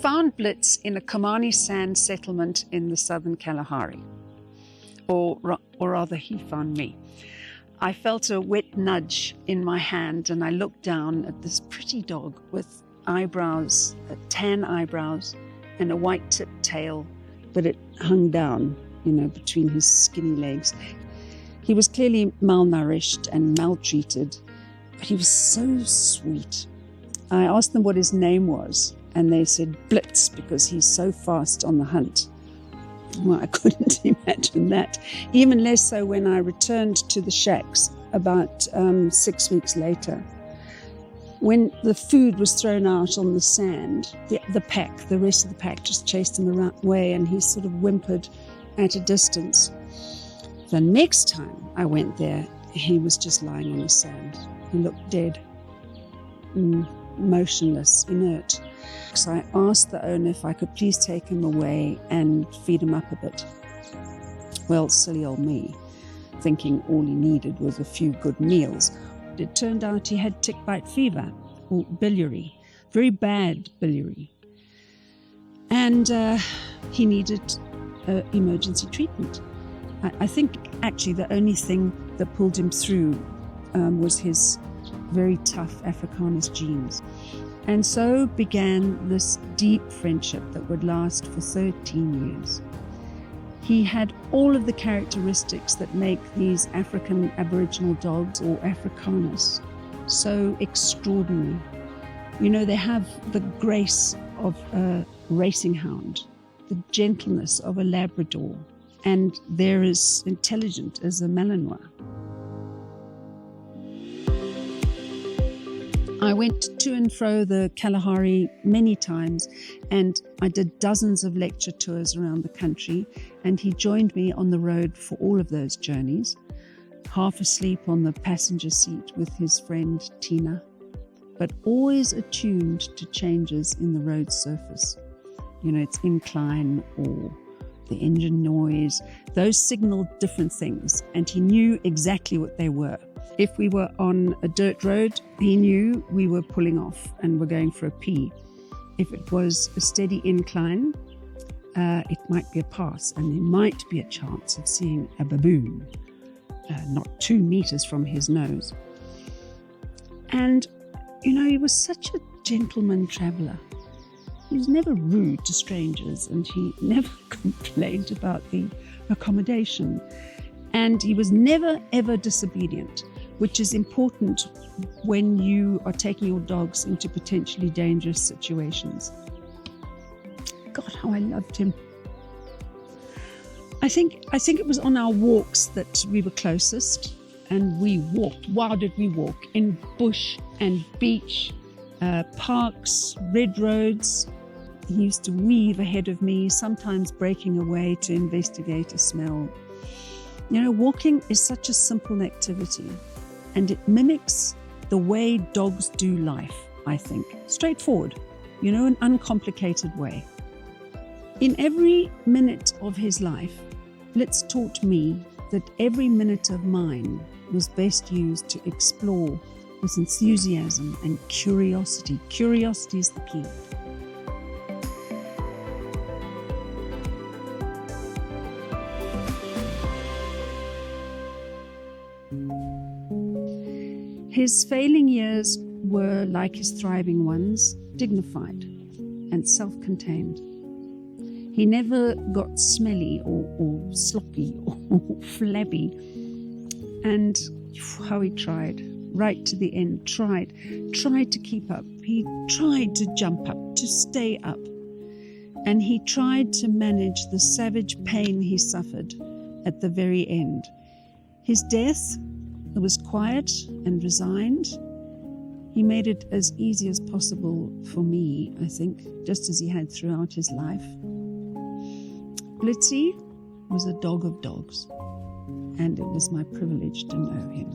found Blitz in a Kamani sand settlement in the southern Kalahari, or rather he found me. I felt a wet nudge in my hand and I looked down at this pretty dog with eyebrows, tan eyebrows and a white tipped tail, but it hung down, between his skinny legs. He was clearly malnourished and maltreated, but he was so sweet. I asked them what his name was, and they said Blitz because he's so fast on the hunt. Well, I couldn't imagine that. Even less so when I returned to the shacks about 6 weeks later. When the food was thrown out on the sand, the rest of the pack just chased him away, and he sort of whimpered at a distance. The next time I went there, he was just lying on the sand. He looked dead, motionless, inert. So I asked the owner if I could please take him away and feed him up a bit. Well, silly old me, thinking all he needed was a few good meals. It turned out he had tick bite fever, or biliary, very bad biliary. And he needed emergency treatment. I think actually the only thing that pulled him through was his very tough AfriCanis genes. And so began this deep friendship that would last for 13 years. He had all of the characteristics that make these African Aboriginal dogs, or AfriCanis, so extraordinary. They have the grace of a racing hound, the gentleness of a Labrador, and they're as intelligent as a Malinois. I went to and fro the Kalahari many times, and I did dozens of lecture tours around the country, and he joined me on the road for all of those journeys, half asleep on the passenger seat with his friend Tina, but always attuned to changes in the road surface. Its incline or the engine noise, those signaled different things, and he knew exactly what they were. If we were on a dirt road, he knew we were pulling off and were going for a pee. If it was a steady incline, it might be a pass, and there might be a chance of seeing a baboon, not 2 meters from his nose. And, he was such a gentleman traveler. He was never rude to strangers, and he never complained about the accommodation. And he was never, ever disobedient, which is important when you are taking your dogs into potentially dangerous situations. God, how I loved him. I think it was on our walks that we were closest, and we walked. Wow, did we walk in bush and beach, parks, red roads. He used to weave ahead of me, sometimes breaking away to investigate a smell. Walking is such a simple activity, and it mimics the way dogs do life, I think. Straightforward, an uncomplicated way. In every minute of his life, Blitz taught me that every minute of mine was best used to explore with enthusiasm and curiosity. Curiosity is the key. His failing years were, like his thriving ones, dignified and self-contained. He never got smelly or sloppy or flabby. And how he tried, right to the end, tried to keep up. He tried to jump up, to stay up. And he tried to manage the savage pain he suffered at the very end. His death was quiet and resigned. He made it as easy as possible for me, I think, just as he had throughout his life. Blitzie was a dog of dogs, and it was my privilege to know him.